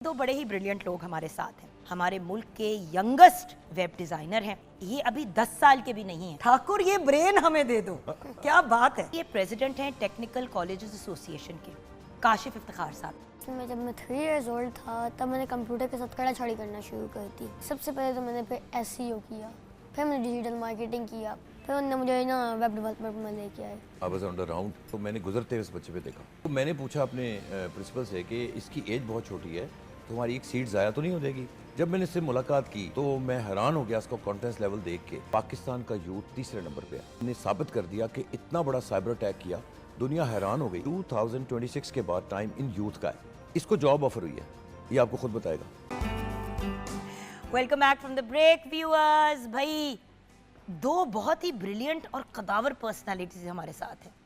दो बड़े ही ब्रिलियंट लोग हमारे साथ हैं। हमारे मुल्क के यंगेस्ट वेब डिजाइनर हैं। ये अभी 10 साल के भी नहीं हैं। ठाकुर ये ब्रेन हमें दे दो, क्या बात है। ये प्रेसिडेंट हैं टेक्निकल कॉलेजेस एसोसिएशन के, काशिफ इफ्तिखार साहब। जब मैं 3 years old था तब मैंने कंप्यूटर के साथ कड़ा छड़ी करना शुरू कर दी। सबसे पहले तो मैंने फिर SEO किया, फिर मैंने डिजिटल मार्केटिंग किया, फिर उन्होंने मुझे ना वेब डेवलपमेंट में लेके आए। I was on the round, तो मैंने गुजरते हुए इस बच्चे पे देखा। तो मैंने पूछा अपने प्रिंसिपल से कि इसकी एज बहुत छोटी है तो हमारी एक सीट ज़ाया तो नहीं हो जाएगी। जब मैंने इससे मुलाकात की तो मैं हैरान हो गया इसका कॉन्फिडेंस लेवल देख के। पाकिस्तान का यूथ तीसरे नंबर पे है। ने साबित कर दिया कि इतना बड़ा साइबर अटैक किया, दुनिया हैरान हो गई। 2026 के बाद टाइम इन यूथ का है। इसको जॉब ऑफर हुई है, ये आपको खुद बताएगा। Welcome back from the break viewers. भाई दो बहुत ही ब्रिलियंट और कदावर पर्सनालिटीज हमारे साथ हैं।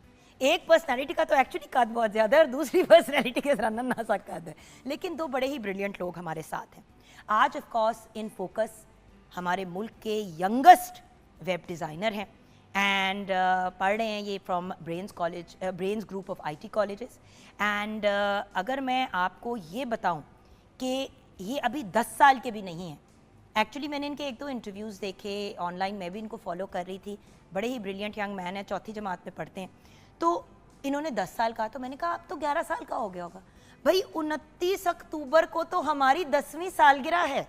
एक पर्सनालिटी का तो एक्चुअली कद बहुत ज़्यादा है और दूसरी पर्सनालिटी के ज़रा नन्हा सा कद है, लेकिन दो बड़े ही ब्रिलियंट लोग हमारे साथ हैं। आज ऑफ कोर्स इन फोकस हमारे मुल्क के यंगेस्ट वेब डिज़ाइनर हैं एंड पढ़ रहे हैं ये from brains group of IT colleges. And अगर मैं आपको ये बताऊं कि ये अभी 10 साल के भी नहीं हैं। एक्चुअली मैंने इनके एक दो इंटरव्यूज़ देखे ऑनलाइन, मैं भी इनको फॉलो कर रही थी। बड़े ही ब्रिलियंट यंग मैन है, 4th जमात में पढ़ते हैं। तो इन्होंने 10 साल कहा तो मैंने कहा अब तो 11 साल का हो गया होगा। भाई 29 अक्टूबर को तो हमारी 10वीं सालगिरह है।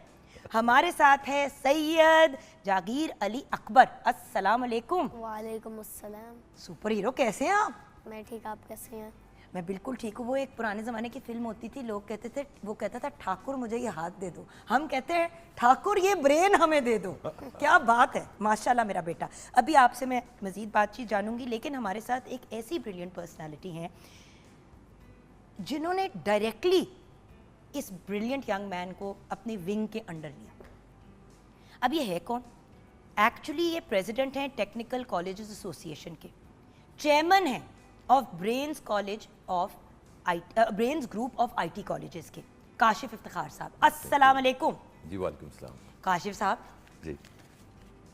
हमारे साथ है सैयद जागीर अली अकबर। अस्सलाम वालेकुम। वालेकुम अस्सलाम। सुपर हीरो, कैसे हैं आप? मैं ठीक, आप कैसे हैं? मैं बिल्कुल ठीक हूँ। वो एक पुराने ज़माने की फिल्म होती थी, लोग कहते थे, वो कहता था ठाकुर मुझे ये हाथ दे दो, हम कहते हैं ठाकुर ये ब्रेन हमें दे दो। क्या बात है, माशाल्लाह मेरा बेटा। अभी आपसे मैं मज़ीद बातचीत जानूंगी, लेकिन हमारे साथ एक ऐसी ब्रिलियंट पर्सनालिटी हैं जिन्होंने डायरेक्टली इस ब्रिलियंट यंग मैन को अपने विंग के अंडर लिया। अब ये है कौन? एक्चुअली ये प्रेसिडेंट हैं टेक्निकल कॉलेजेस एसोसिएशन के, चेयरमैन हैं of brains group of IT colleges के, काशिफ इफ्तिखार साहब। अस्सलाम वालेकुम। जी वालेकुम सलाम। काशिफ साहब जी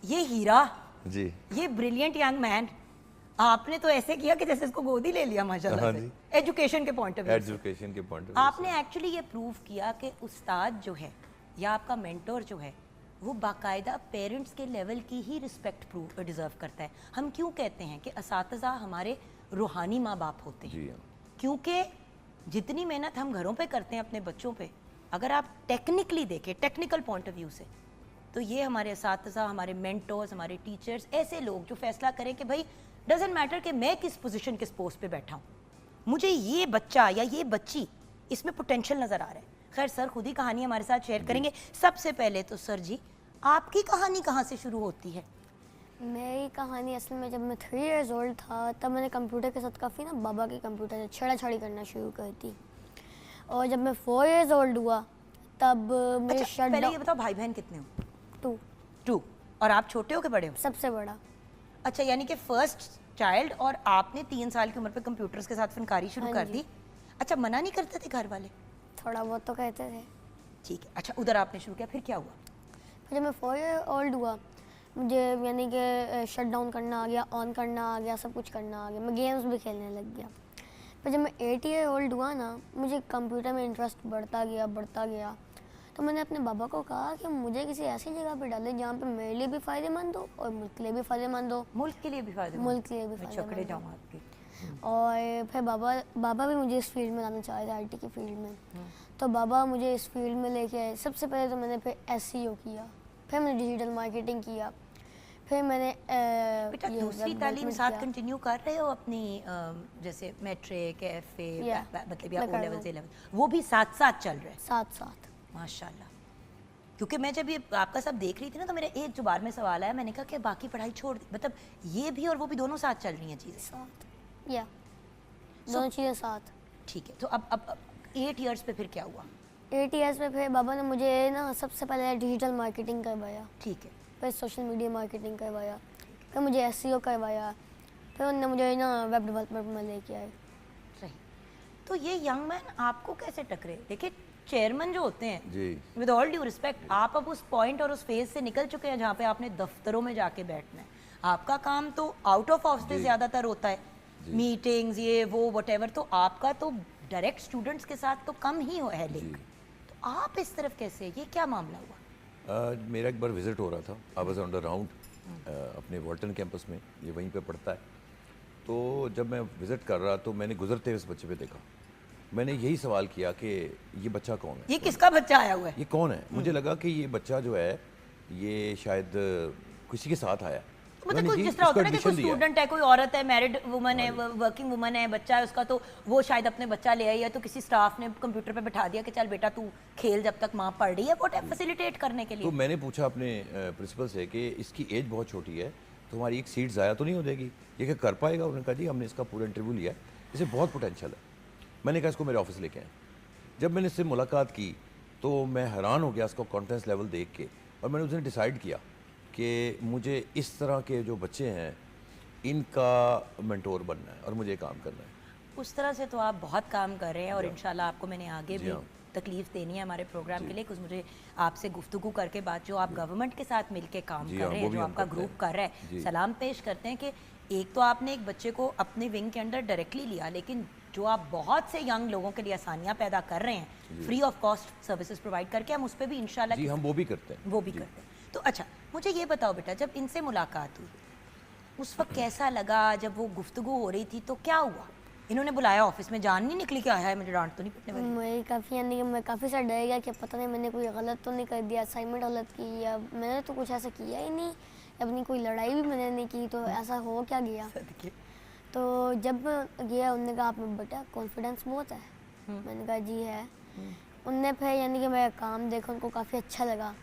ये हीरा, जी, ये ब्रिलियंट यंग मैन, आपने तो ऐसे किया कि जैसे इसको गोद ही ले लिया माशाल्लाह हाँ से। जी। एजुकेशन के पॉइंट ऑफ व्यू से एजुकेशन के पॉइंट आपने एक्चुअली ये प्रूव किया कि उस्ताद जो है या आपका मेंटोर जो है वो बाकायदा पेरेंट्स के लेवल की ही रिस्पेक्ट डिज़र्व करता है। हम क्यों कहते हैं कि असातिज़ा हमारे रूहानी माँ बाप होते हैं? जी हाँ। क्योंकि जितनी मेहनत हम घरों पे करते हैं अपने बच्चों पे, अगर आप टेक्निकली देखें, टेक्निकल पॉइंट ऑफ व्यू से, तो ये हमारे असातिज़ा, हमारे मेंटोर्स, हमारे टीचर्स, ऐसे लोग जो फैसला करें कि भाई डजेंट मैटर कि मैं किस पोजीशन, किस पोस्ट पे बैठा हूँ, मुझे ये बच्चा या ये बच्ची इसमें पोटेंशियल नज़र आ रहा है। खैर सर खुद ही कहानी हमारे साथ शेयर करेंगे। सबसे पहले तो सर जी, आपकी कहानी कहाँ से शुरू होती है? मेरी कहानी असल में जब मैं 3 years old था तब मैंने कंप्यूटर के साथ काफ़ी ना बाबा के कंप्यूटर से छड़ा छड़ी करना शुरू कर दी। और जब मैं 4 years old हुआ तब मेरे अच्छा, पहले ये शट बताओ भाई बहन कितने हो? 2 और आप छोटे हो कि बड़े हो? सबसे बड़ा। अच्छा, यानी कि फर्स्ट चाइल्ड, और आपने 3 साल की उम्र पे कंप्यूटर्स के साथ फनकारी शुरू हाँ कर जी। दी। अच्छा, मना नहीं करते थे घर वाले? थोड़ा बहुत तो कहते थे। ठीक है। अच्छा, उधर आपने शुरू किया, फिर क्या हुआ? फिर जब मैं 4 year old हुआ मुझे यानी कि शट डाउन करना आ गया, ऑन करना आ गया, सब कुछ करना आ गया। मैं गेम्स भी खेलने लग गया। फिर जब मैं 8 year old हुआ ना, मुझे कंप्यूटर में इंटरेस्ट बढ़ता गया। तो मैंने अपने बाबा को कहा कि मुझे किसी ऐसी जगह पे डाले जहाँ पे मेरे लिए भी फ़ायदेमंद हो और मुल्क के लिए भी फ़ायदेमंद हो। मुल्क के लिए भी फायदे, मुल्क के लिए भी मैं चकड़े फ़ायदेमंद जाऊँ हो। आपके। और फिर बाबा भी मुझे इस फील्ड में लाना चाहे थे, IT की फील्ड में। तो बाबा मुझे इस फील्ड में लेके आए। सबसे पहले तो मैंने फिर SEO किया, फिर मैंने डिजिटल मार्केटिंग किया, फिर मैंने बेटा ये दूसरी वेब तालीम डेवलपमेंट साथ किया। कंटिन्यू कर रहे हो अपनी, जैसे मैट्रिक, FA, Yeah, मतलब या मैं O कर लेवल रहा से लेवल, वो भी साथ साथ चल रहा है? साथ माशाल्लाह। क्योंकि मैं जब ये आपका सब देख रही थी ना, तो मेरा एक जुबान में सवाल आया, मैंने कहा कि बाकी पढ़ाई छोड़ दी, मतलब ये भी और वो भी दोनों साथ चल रही हैं चीज़ें? साथ या दोनों चीज़ें साथ। ठीक है। तो अब 8 इयर्स पे फिर क्या हुआ? 8 years में फिर बाबा ने मुझे ना सबसे पहले डिजिटल मार्केटिंग करवाया, ठीक है। फिर सोशल मीडिया मार्केटिंग करवाया, फिर मुझे SEO करवाया, फिर उन्होंने मुझे ना वेब डेवलपमेंट में लेके आए। सही। तो ये यंग मैन आपको कैसे टकरे? देखिए चेयरमैन जो होते हैं, जी, विद ऑल ड्यू रिस्पेक्ट, आप अब उस पॉइंट और उस फेज से निकल चुके हैं जहाँ पे आपने दफ्तरों में जाके बैठना है। आपका काम तो आउट ऑफ ऑफिस जी। ज़्यादातर होता है, जी। मीटिंग्स, ये वो वटेवर, तो आपका तो डायरेक्ट स्टूडेंट्स के साथ तो कम ही है लिंक। तो आप इस तरफ कैसे, ये क्या मामला हुआ? मेरा एक बार विज़िट हो रहा था, I was on the round अपने वॉल्टन कैंपस में, ये वहीं पे पढ़ता है। तो जब मैं विज़िट कर रहा तो मैंने गुजरते हुए इस बच्चे पे देखा। मैंने यही सवाल किया कि ये बच्चा कौन है, ये किसका बच्चा आया हुआ है? ये कौन है। मुझे लगा कि ये बच्चा जो है ये शायद किसी के साथ आया। मतलब कुछ जिस तरह होता है ना कि कोई स्टूडेंट है, कोई औरत है, मैरिड वुमन है, वर्किंग वुमन है, बच्चा है उसका, तो वो शायद अपने बच्चा ले आई है, तो किसी स्टाफ ने कंप्यूटर पे बैठा दिया कि चल बेटा तू खेल जब तक माँ पढ़ रही है, वो फैसिलिटेट करने के लिए। तो मैंने पूछा अपने प्रिंसिपल से कि इसकी एज बहुत छोटी है, तो हमारी एक सीट ज़ाया तो नहीं हो जाएगी, ये क्या कर पाएगा? उन्होंने कहा जी हमने इसका पूरा इंटरव्यू लिया है, इसे बहुत पोटेंशियल है। मैंने कहा इसको मेरे ऑफिस लेके आए। जब मैंने इससे मुलाकात की तो मैं हैरान हो गया इसका कॉन्फिडेंस लेवल देख के, और मैंने उस दिन डिसाइड किया कि मुझे इस तरह के जो बच्चे हैं इनका मेंटोर बनना है और मुझे काम करना है। उस तरह से तो आप बहुत काम कर रहे हैं और इंशाल्लाह आपको मैंने आगे भी हाँ। तकलीफ देनी है हमारे प्रोग्राम के लिए, कुछ मुझे आपसे गुफ्तगू करके बात जो आप गवर्नमेंट के साथ मिलके काम कर रहे हैं, जो आपका ग्रुप कर रहा है, सलाम पेश करते हैं कि एक तो आपने एक बच्चे को अपने विंग के अंदर डायरेक्टली लिया, लेकिन जो आप बहुत से यंग लोगों के लिए आसानियां पैदा कर रहे हैं free of cost services provide करके, हम उस पर भी इंशाल्लाह जी हम वो भी करते हैं। वो भी करते हैं। तो अच्छा मुझे ये बताओ बेटा, जब इनसे मुलाकात हुई उस वक्त कैसा लगा? जब वो गुफ्तगू हो रही थी तो क्या हुआ? इन्होंने बुलाया ऑफिस में, जान नहीं निकली कि आया है मुझे डांट तो नहीं पिटने वाली? मैं काफ़ी यानी कि मैं काफ़ी सा डर गया कि पता नहीं मैंने कोई गलत तो नहीं कर दिया, असाइनमेंट गलत की, या मैंने तो कुछ ऐसा किया ही नहीं, अपनी कोई लड़ाई भी मैंने नहीं की, तो ऐसा हो क्या गया। तो जब गया उन्होंने कहा आप में बेटा कॉन्फिडेंस बहुत है, मैंने कहा जी है। उनने फिर यानी कि मेरा काम देखा, उनको काफ़ी अच्छा लगा,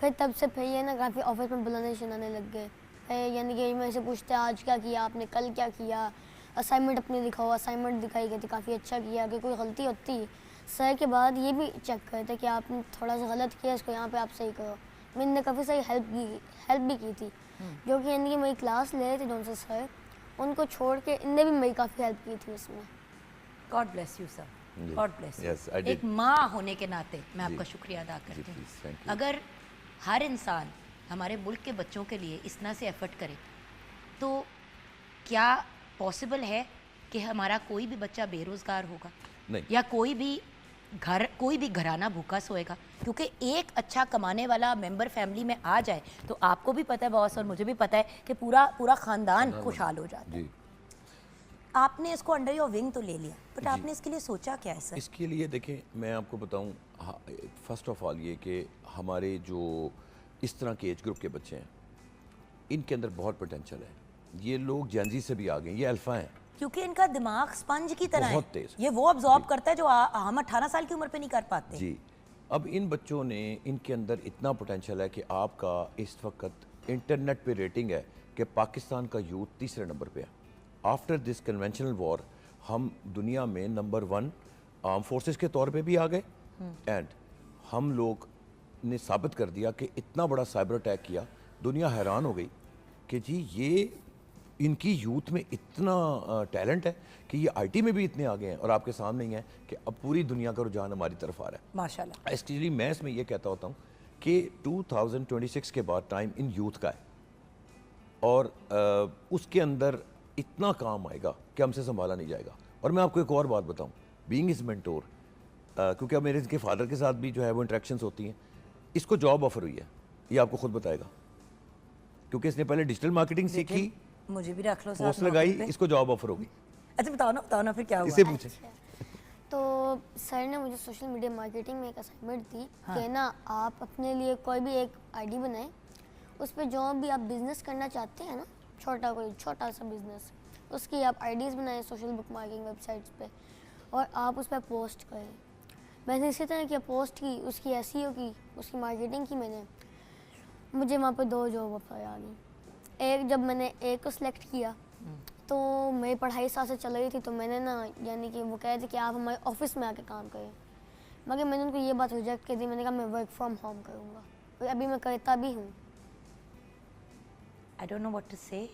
फिर तब से फिर ये ना काफ़ी ऑफिस में बुलाने सुनाने लग गए। फिर यानी कि मेरे से पूछते आज क्या किया आपने, कल क्या किया, असाइनमेंट अपनी दिखाओ, असाइनमेंट दिखाई गई थी, काफ़ी अच्छा किया, कि कोई गलती होती सर के बाद ये भी चेक करते कि आपने थोड़ा सा गलत किया, इसको यहाँ पे आप सही करो। मैंने काफ़ी सारी हेल्प भी की थी, जो कि यानी कि मेरी क्लास ले रहे थे जौन से सर, उनको छोड़ के इनने भी मेरी काफ़ी हेल्प की थी उसमें। God bless you sir, God bless you. Yes, I did. एक माँ होने के नाते मैं आपका शुक्रिया अदा करती please, हूँ। thank you. अगर हर इंसान हमारे मुल्क के बच्चों के लिए इस तरह से एफर्ट करे तो क्या पॉसिबल है कि हमारा कोई भी बच्चा बेरोज़गार होगा? नहीं। या कोई भी घराना भूखा सोएगा? क्योंकि एक अच्छा कमाने वाला मेंबर फैमिली में आ जाए तो आपको भी पता है बॉस और मुझे भी पता है कि पूरा ख़ानदान खुशहाल हो जाता है। जी आपने इसको अंडर योर विंग तो ले लिया, बट आपने इसके लिए सोचा क्या है सर? इसके लिए देखें मैं आपको बताऊं, फर्स्ट ऑफ ऑल ये कि हमारे जो इस तरह के एज ग्रुप के बच्चे हैं इनके अंदर बहुत पोटेंशियल है। ये लोग जेनजी से भी आ गए, ये अल्फा हैं, क्योंकि इनका दिमाग स्पंज की तरह बहुत है, तेज। ये वो अब्जॉर्ब करता है जो हम 18 साल की उम्र पे नहीं कर पाते। जी अब इन बच्चों ने, इनके अंदर इतना पोटेंशियल है कि आपका इस वक्त इंटरनेट पे रेटिंग है कि पाकिस्तान का यूथ तीसरे नंबर पे है। आफ्टर दिस कन्वेंशनल वॉर हम दुनिया में नंबर 1 आर्म फोर्सेस के तौर पे भी आ गए, एंड हम लोग ने साबित कर दिया कि इतना बड़ा साइबर अटैक किया, दुनिया हैरान हो गई कि जी ये इनकी यूथ में इतना टैलेंट है कि ये आईटी में भी इतने आगे हैं, और आपके सामने ही है कि अब पूरी दुनिया का रुझान हमारी तरफ आ रहा है माशाल्लाह। एक्चुअली मैं इसमें ये कहता होता हूँ कि 2026 के बाद टाइम इन यूथ का है, और उसके अंदर इतना काम आएगा कि हमसे संभाला नहीं जाएगा। और मैं आपको एक और बात बताऊँ, बीइंग इज मेंटोर, क्योंकि अब मेरे इनके फादर के साथ भी जो है वो इंटरेक्शंस होती हैं, इसको जॉब ऑफर हुई है, ये आपको खुद बताएगा, क्योंकि इसने पहले डिजिटल मार्केटिंग सीखी, मुझे भी रख लो साथ पोस्ट नौकरी लगाई, पे। इसको जॉब ऑफर होगी। अच्छा बताओ ना फिर क्या हुआ? इसे पूछे। तो सर ने मुझे सोशल मीडिया मार्केटिंग में एक असाइनमेंट दी कि ना आप अपने लिए कोई भी एक आईडी बनाएं, उस पर जो भी आप बिज़नेस करना चाहते हैं ना, कोई छोटा सा बिज़नेस, उसकी आप आईडीज़ बनाएं सोशल बुक मार्केटिंग वेबसाइट्स पे, और आप उस पर पोस्ट करें। मैंने इसी तरह की पोस्ट की, उसकी एसईओ की, उसकी मार्केटिंग की मैंने, मुझे वहाँ पे 2 जॉब ऑफर आ गई। एक जब मैंने एक को सिलेक्ट किया तो मेरी पढ़ाई साथ से चल रही थी, तो मैंने ना यानी कि वो कह रहे थे कि आप हमारे ऑफिस में आके काम करें, मगर मैंने उनको ये बात रिजेक्ट कर दी। मैंने कहा मैं वर्क फ्रॉम होम करूँगा, और अभी मैं करता भी हूँ। I don't know what to say.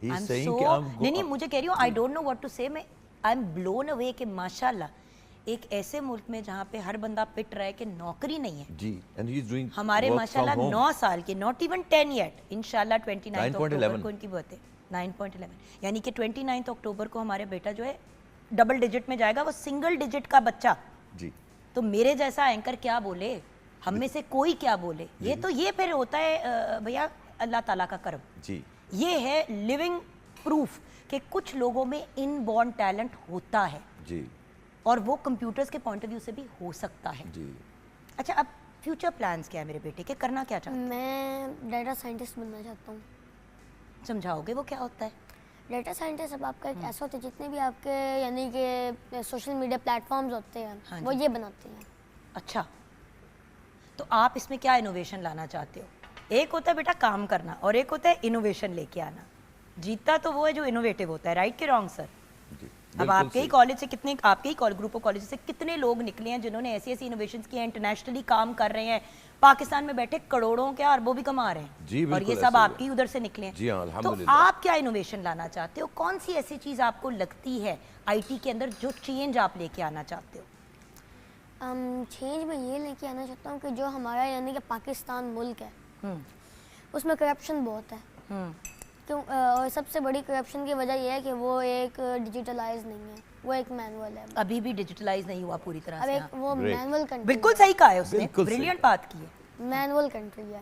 He is saying कि आप नहीं मुझे कह रही हूँ I don't know what to say. मैं आई एम ब्लोन अवे कि माशाल्लाह एक ऐसे मुल्क में जहाँ पे हर बंदा पिट रहा है कि नौकरी नहीं है। जी एंड ही इज डूइंग हमारे माशाल्लाह 9 साल के, नॉट इवन 10 येट, इंशाल्लाह 29 अक्टूबर को इनकी बर्थडे, 9.11 यानी कि 29 अक्टूबर को हमारे बेटा जो है डबल डिजिट में जाएगा, वो सिंगल डिजिट का बच्चा जी تو میرے جیسا اینکر کیا بولے, ہم میں سے کوئی کیا بولے, یہ پھر ہوتا ہے بھیا اللہ تعالیٰ کا کرم. جی یہ ہے لیونگ پروف کہ کچھ لوگوں میں ان بورن ٹیلنٹ ہوتا ہے, جی اور وہ کمپیوٹرز کے پوائنٹ آف ویو سے بھی ہو سکتا ہے. جی. اچھا, اب فیوچر پلانز کیا ہے میرے بیٹے کے, کرنا کیا چاہتے میں ڈیٹا سائنٹسٹ بننا چاہتا ہوں. ہیں, سمجھاؤ گے وہ کیا ہوتا ہے؟ ڈیٹا سائنٹسٹ اب آپ کا ایک ایسا ہوتا ہے, جتنے بھی آپ کے یعنی کہ سوشل میڈیا پلیٹ فارمز ہوتے ہیں وہ یہ بناتے ہیں. اچھا, تو آپ اس میں کیا انوویشن لانا چاہتے ہو؟ ایک ہوتا ہے بیٹا کام کرنا اور ایک ہوتا ہے انوویشن لے کے آنا. جیتا تو وہ ہے جو انوویٹو ہوتا ہے, رائٹ کہ رانگ سر؟ اب آپ کے ہی کالج سے کتنے, آپ کے ہی گروپ آف کالج سے کتنے لوگ نکلے ہیں جنہوں نے ایسی ایسی انوویشنز کی ہیں, انٹرنیشنلی کام کر رہے ہیں, پاکستان میں بیٹھے کروڑوں کیا اربوں بھی کما رہے ہیں. جی اور یہ سب آپ کی ادھر سے نکلے ہیں. جی ہاں, تو الحمدللہ. آپ کیا انوویشن لانا چاہتے ہو؟ کون سی ایسی چیز آپ کو لگتی ہے آئی ٹی کے اندر جو چینج آپ لے کے آنا چاہتے ہو؟ چینج میں یہ لے کے آنا چاہتا ہوں کہ جو ہمارا یعنی کہ پاکستان ملک ہے اس میں کرپشن بہت ہے. کیوں؟ اور سب سے بڑی کرپشن کی وجہ یہ ہے کہ وہ ایک ڈیجیٹلائز نہیں ہے, وہ ایک مینول ہے. ابھی بھی ڈیجیٹلائز نہیں ہوا پوری طرح اب سے. ایک وہ مینول کنٹری, بالکل صحیح کہا ہے اس نے, بالکل بریلینٹ بات کی ہے. مینول کنٹری ہے.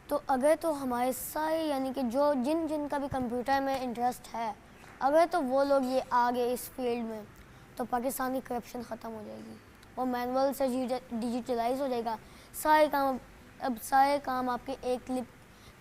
تو اگر تو ہمارے سارے یعنی کہ جو جن کا بھی کمپیوٹر میں انٹرسٹ ہے, اگر تو وہ لوگ یہ آگے اس فیلڈ میں, تو پاکستان کی کرپشن ختم ہو جائے گی, وہ مینول سے ڈیجیٹلائز ہو جائے گا. سارے کام آپ کے ایک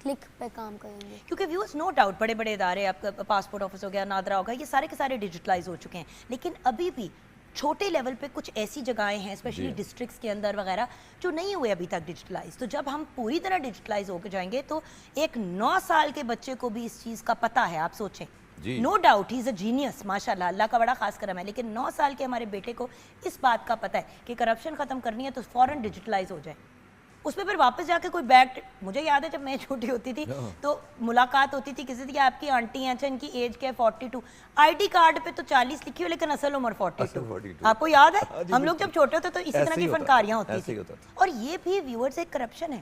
کلک پہ کام کریں گے. کیونکہ ویورز نو ڈاؤٹ بڑے بڑے ادارے, آپ کا پاسپورٹ آفس ہو گیا, نادرا ہوگا, یہ سارے کے سارے ڈیجیٹلائز ہو چکے ہیں. لیکن ابھی بھی چھوٹے لیول پہ کچھ ایسی جگہیں ہیں اسپیشلی ڈسٹرکٹس کے اندر وغیرہ جو نہیں ہوئے ابھی تک ڈیجیٹلائز. تو جب ہم پوری طرح ڈیجیٹلائز ہو کے جائیں گے تو ایک 9 سال کے بچے کو بھی اس چیز کا پتہ ہے. آپ سوچیں, no doubt he is a genius, ماشاء اللہ, اللہ کا بڑا خاص کرم ہے. لیکن 9 سال کے ہمارے بیٹے کو اس بات کا پتہ ہے کہ کرپشن ختم کرنی ہے تو فوراً ڈیجیٹلائز ہو جائے. اس میں پھر واپس جا کے کوئی بیک, مجھے یاد ہے جب میں چھوٹی ہوتی تھی تو ملاقات ہوتی تھی کسی سے, آپ کی آنٹی ہیں, اچھا ان کی ایج کیا ہے, 42, آئی ڈی کارڈ پہ تو 40 لکھی ہو لیکن اصل عمر 42. آپ کو یاد ہے ہم لوگ جب چھوٹے ہوتے تو اسی طرح کی فنکاریاں ہوتی تھیں. اور یہ بھی ویورز ایک کرپشن ہے.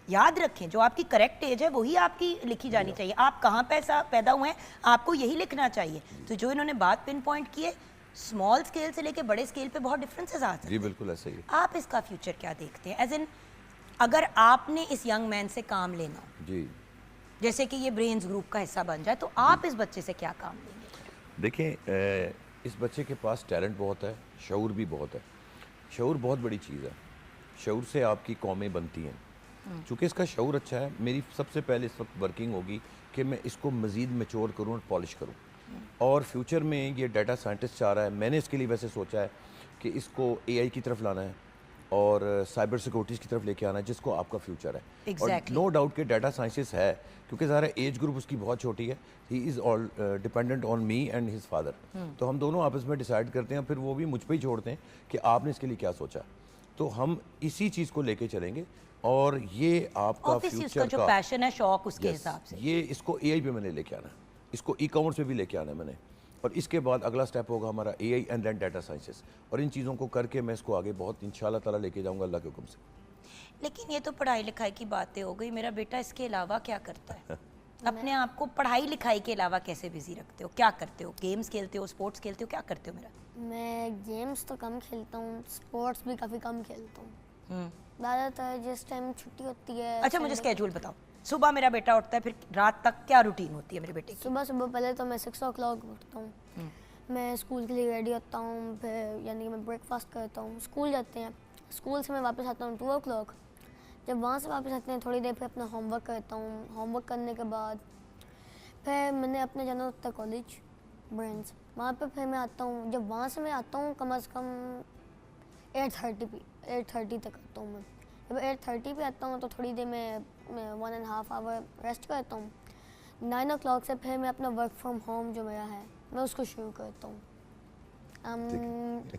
یاد رکھیں, جو آپ کی کریکٹ ایج ہے وہی آپ کی لکھی جانی چاہیے. آپ کہاں پیدا ہوئے ہیں آپ کو یہی لکھنا چاہیے. تو جو انہوں نے بات پن پوائنٹ کی ہے, اسمال اسکیل سے لے کے بڑے اسکیل پہ بہت ڈفرینسز آ سکتے ہیں. جی بالکل ایسا ہی ہے. آپ اس کا فیوچر کیا دیکھتے ہیں, ایز ان اگر آپ نے اس ینگ مین سے کام لینا, جی جیسے کہ یہ برینز گروپ کا حصہ بن جائے, تو آپ اس بچے سے کیا کام لیں گے؟ دیکھیں, اس بچے کے پاس ٹیلنٹ بہت ہے, شعور بھی بہت ہے. شعور بہت بڑی چیز ہے. شعور سے آپ کی قومیں بنتی ہیں. چونکہ اس کا شعور اچھا ہے, میری سب سے پہلے اس وقت ورکنگ ہوگی کہ میں اس کو مزید میچور کروں اور پالش کروں. اور فیوچر میں یہ ڈیٹا سائنٹسٹ چاہ رہا ہے, میں نے اس کے لیے ویسے سوچا ہے کہ اس کو اے آئی کی طرف لانا ہے اور سائبر سیکورٹیز کی طرف لے کے آنا ہے, جس کو آپ کا فیوچر ہے. اور نو ڈاؤٹ کہ ڈیٹا سائنسز ہے, کیونکہ ظاہر ایج گروپ اس کی بہت چھوٹی ہے. He is all dependent on me and his father. تو ہم دونوں آپس میں ڈیسائیڈ کرتے ہیں, پھر وہ بھی مجھ پہ ہی چھوڑتے ہیں کہ آپ نے اس کے لیے کیا سوچا. تو ہم اسی چیز کو لے کے چلیں گے, اور یہ آپ کا فیوچر جو پیشن ہے, شوق, اس کے حساب سے یہ اس کو اے آئی پہ میں نے لے کے آنا ہے, اس کو ای کامرس پہ بھی لے کے آنا ہے میں نے. اور اس کے بعد اگلا سٹیپ ہوگا ہمارا اے آئی اینڈ دین ڈیٹا سائنسز. اور ان چیزوں کو کر کے میں اس کو آگے بہت انشاءاللہ تعالیٰ لے کے جاؤں گا اللہ کے حکم سے. لیکن یہ تو پڑھائی لکھائی کی باتیں ہو گئی. میرا بیٹا اس کے علاوہ کیا کرتا ہے؟ اپنے آپ کو پڑھائی لکھائی کے علاوہ کیسے بزی رکھتے ہو؟ کیا کرتے ہو؟ گیمز کھیلتے ہو, اسپورٹس کھیلتے ہو, کیا کرتے ہو؟ میرا میں گیمز تو کم کھیلتا ہوں, اسپورٹس بھی کافی کم کھیلتا ہوں. زیادہ تر جس ٹائم چھٹی ہوتی ہے. اچھا مجھے اسکیجول بتاؤ, صبح میرا بیٹا اٹھتا ہے, پھر رات تک کیا روٹین ہوتی ہے میرے بیٹے کی؟ صبح پہلے تو میں 6 o'clock اٹھتا ہوں, میں اسکول کے لیے ریڈی ہوتا ہوں, پھر یعنی کہ میں بریک فاسٹ کرتا ہوں, اسکول جاتے ہیں, اسکول سے میں واپس آتا ہوں 2 o'clock. جب وہاں سے واپس آتے ہیں تھوڑی دیر پھر اپنا ہوم ورک کرتا ہوں. ہوم ورک کرنے کے بعد پھر میں نے اپنے جانا ہوتا ہے کالج برینز, وہاں پہ پھر میں آتا ہوں. جب وہاں سے میں آتا ہوں کم از کم 8:30 تک آتا ہوں. میں جب 8:30 پہ آتا ہوں تو تھوڑی دیر میں 1.5 hour ریسٹ کرتا ہوں. 9 o'clock سے پھر میں اپنا ورک فرام ہوم جو میرا ہے میں اس کو شروع کرتا ہوں.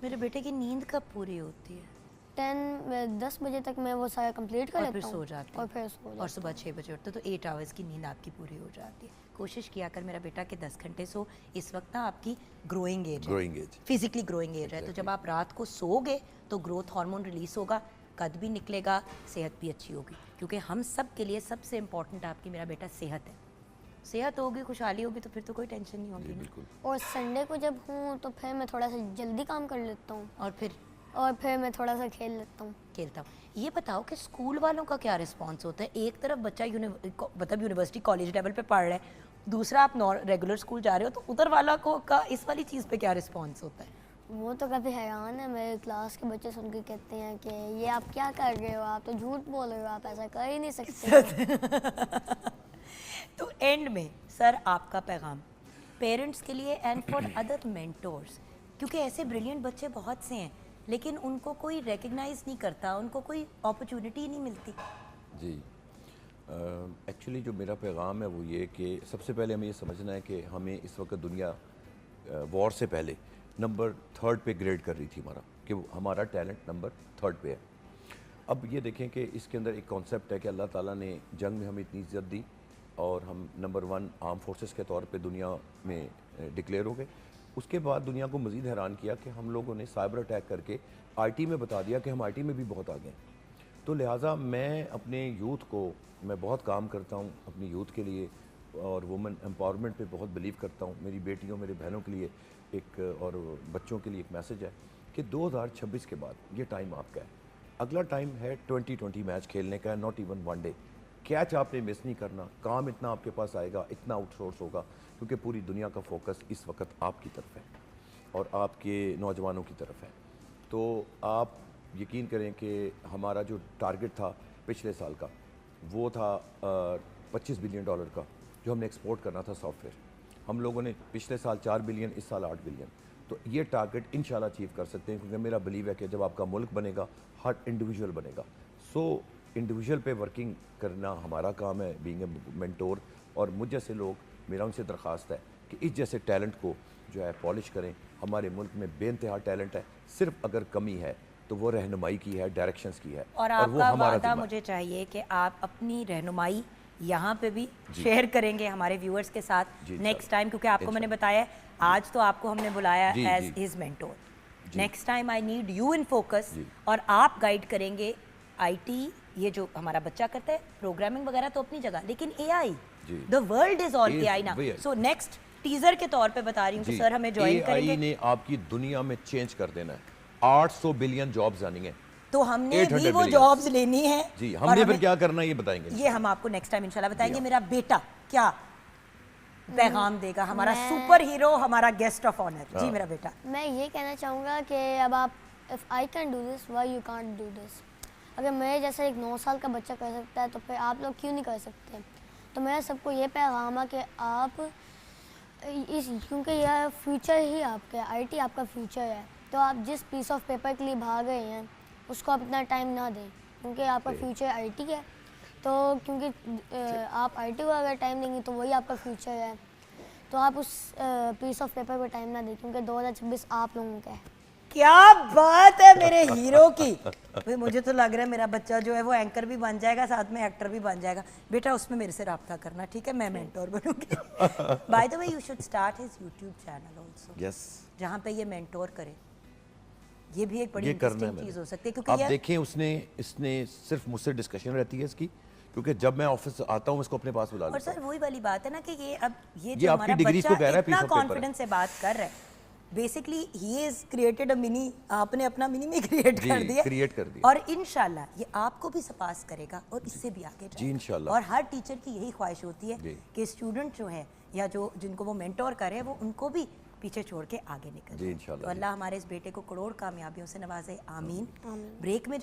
میرے بیٹے کی نیند کب پوری ہوتی ہے؟ 10 بجے تک میں وہ سارا کمپلیٹ کر لیتا ہوں سو جاتے اور پھر سو جاتا ہوں. اور صبح 6 بجے اٹھتے تو 8 hours کی نیند آپ کی پوری ہو جاتی ہے. کوشش کیا کر میرا بیٹا کہ 10 گھنٹے سو. اس وقت نا آپ کی گروئنگ ایج ہے, فزیکلی گروئنگ ایج ہے. تو جب آپ رات کو سو گے تو گروتھ ہارمون ریلیز ہوگا, قد بھی نکلے گا, صحت بھی اچھی ہوگی. کیونکہ ہم سب کے لیے سب سے امپورٹنٹ آپ کی میرا بیٹا صحت ہے. صحت ہوگی, خوشحالی ہوگی, تو پھر تو کوئی ٹینشن نہیں ہوگی. اور سنڈے کو جب ہوں تو پھر میں تھوڑا سا جلدی کام کر لیتا ہوں. اور پھر اور پھر میں تھوڑا سا کھیل لیتا ہوں. کھیلتا ہوں. یہ بتاؤ کہ اسکول والوں کا کیا رسپانس ہوتا ہے؟ ایک طرف بچہ مطلب یونیورسٹی کالج لیول پہ پڑھ رہا ہے, دوسرا آپ ریگولر اسکول جا رہے ہو, تو ادھر والا کو کا اس والی چیز پہ کیا رسپانس ہوتا ہے؟ وہ تو کافی حیران ہے. میرے کلاس کے بچے سن کے کہتے ہیں کہ یہ آپ کیا کر رہے ہو, آپ تو جھوٹ بول رہے ہو, آپ ایسا کر ہی نہیں سکتے. تو اینڈ میں سر آپ کا پیغام پیرنٹس کے لیے اینڈ فار ادر مینٹورس, کیونکہ ایسے بریلینٹ بچے بہت سے ہیں لیکن ان کو کوئی ریکگنائز نہیں کرتا, ان کو کوئی اپرچونٹی نہیں ملتی. جی ایکچولی جو میرا پیغام ہے وہ یہ کہ سب سے پہلے ہمیں یہ سمجھنا ہے کہ ہمیں اس وقت دنیا وار سے پہلے نمبر 3 پہ گریڈ کر رہی تھی ہمارا, کہ ہمارا ٹیلنٹ نمبر 3 پہ ہے. اب یہ دیکھیں کہ اس کے اندر ایک کانسیپٹ ہے کہ اللہ تعالیٰ نے جنگ میں ہمیں اتنی عزت دی اور ہم نمبر 1 آرم فورسز کے طور پہ دنیا میں ڈکلیئر ہو گئے. اس کے بعد دنیا کو مزید حیران کیا کہ ہم لوگوں نے سائبر اٹیک کر کے آئی ٹی میں بتا دیا کہ ہم آئی ٹی میں بھی بہت آگے ہیں. تو لہٰذا میں اپنے یوتھ کو, میں بہت کام کرتا ہوں اپنی یوتھ کے لیے اور وومن امپاورمنٹ پہ بہت بلیو کرتا ہوں. میری بیٹیوں میرے بہنوں کے لیے ایک اور بچوں کے لیے ایک میسج ہے کہ 2026 کے بعد یہ ٹائم آپ کا ہے. اگلا ٹائم ہے 2020 میچ کھیلنے کا, ناٹ ایون 1 ڈے. کیچ آپ نے مس نہیں کرنا, کام اتنا آپ کے پاس آئے گا, اتنا آؤٹ سورس ہوگا, کیونکہ پوری دنیا کا فوکس اس وقت آپ کی طرف ہے اور آپ کے نوجوانوں کی طرف ہے. تو آپ یقین کریں کہ ہمارا جو ٹارگٹ تھا پچھلے سال کا وہ تھا $25 بلین کا, جو ہم نے ایکسپورٹ کرنا تھا سافٹ ویئر. ہم لوگوں نے پچھلے سال 4 بلین, اس سال 8 بلین. تو یہ ٹارگٹ انشاءاللہ اچیو کر سکتے ہیں, کیونکہ میرا بلیو ہے کہ جب آپ کا ملک بنے گا ہر انڈیویجول بنے گا. سو انڈیویجول پہ ورکنگ کرنا ہمارا کام ہے, بینگ اے مینٹور. اور مجھ جیسے لوگ, میرا ان سے درخواست ہے کہ اس جیسے ٹیلنٹ کو جو ہے پالش کریں. ہمارے ملک میں بے انتہا ٹیلنٹ ہے, صرف اگر کمی ہے تو وہ رہنمائی کی ہے, ڈائریکشنز کی ہے. اور آپ کا وعدہ مجھے چاہیے کہ آپ اپنی رہنمائی یہاں پہ بھی شیئر کریں گے ہمارے ویورز کے ساتھ نیکسٹ ٹائم, کیونکہ آپ کو میں نے بتایا ہے آج تو آپ کو ہم نے بلایا as his mentor. Next time I need you in focus, اور آپ گائیڈ کریں گے آئی ٹی, یہ جو ہمارا بچہ کرتا ہے پروگرامنگ وغیرہ تو اپنی جگہ, لیکن اے آئی, دا ورلڈ از آل اے آئی نا. سو نیکسٹ ٹیزر کے طور پہ بتا رہی ہوں کہ سر ہمیں جوائن کریں گے. اے آئی نے آپ کی دنیا میں چینج کر دینا ہے. 800 بلین جابز آنی ہیں, تو ہم نے بھی وہ جابز لینی ہے. جی ہم نے پھر کیا کرنا ہے یہ بتائیں گے, یہ ہم آپ کو نیکسٹ ٹائم انشاءاللہ بتائیں گے. میرا بیٹا کیا پیغام دے گا, ہمارا سپر ہیرو, ہمارا گیسٹ آف آنر. جی میرا بیٹا. میں یہ کہنا چاہوں گا کہ اب آپ, if I can do this, why you can't do this. اگر میرے جیسا ایک 9 سال کا بچہ کر سکتا ہے تو پھر آپ لوگ کیوں نہیں کر سکتے. تو میرا سب کو یہ پیغام ہے کہ آپ کیونکہ یہ فیوچر ہی آپ کا, آئی ٹی آپ کا فیوچر ہے, تو آپ جس پیس آف پیپر کے لیے بھاگ رہے ہیں اس کو آپ اتنا ٹائم نہ دیں, کیونکہ آپ کا فیوچر آئی ٹی ہے. تو کیونکہ آپ آئی ٹی کو اگر ٹائم دیں گے تو وہی آپ کا فیوچر ہے. تو آپ اس پیس آف پیپر کو ٹائم نہ دیں, کیونکہ 2026 آپ لوگوں کا ہے. کیا بات ہے میرے ہیرو کی. مجھے تو لگ رہا ہے میرا بچہ جو ہے وہ اینکر بھی بن جائے گا, ساتھ میں ایکٹر بھی بن جائے گا. بیٹا اس میں میرے سے رابطہ کرنا, ٹھیک ہے, میں مینٹور بنوں گی. By the way you should start his YouTube channel also, جہاں پہ یہ مینٹور کرے. یہ بھی ایک بڑی انٹرسٹنگ چیز ہو سکتی ہے, کیونکہ آپ دیکھیں اس نے صرف مجھ سے ڈسکشن رہتی ہے اس کی, کیونکہ جب میں آفس آتا ہوں اس کو اپنے پاس بلا لیتا ہوں. اور سر وہی والی بات ہے نا کہ یہ اب یہ جو ہمارا بچہ اتنا کانفیڈنس سے بات کر رہا ہے, basically he is created a منی, آپ نے اپنا منی میں کریٹ کر دیا, اور انشاءاللہ یہ آپ کو بھی سپاس کرے گا اور اس سے بھی آگے جائے گا. جی انشاءاللہ. اور ہر ٹیچر کی یہی خواہش ہوتی ہے کہ اسٹوڈنٹ جو ہے یا جو جن کو وہ مینٹور کرے وہ ان کو بھی پیچھے چھوڑ کے آگے نکل جائے. تو اللہ ہمارے اس بیٹے کو کروڑ کامیابیوں سے نوازے, آمین. بریک میں جائے.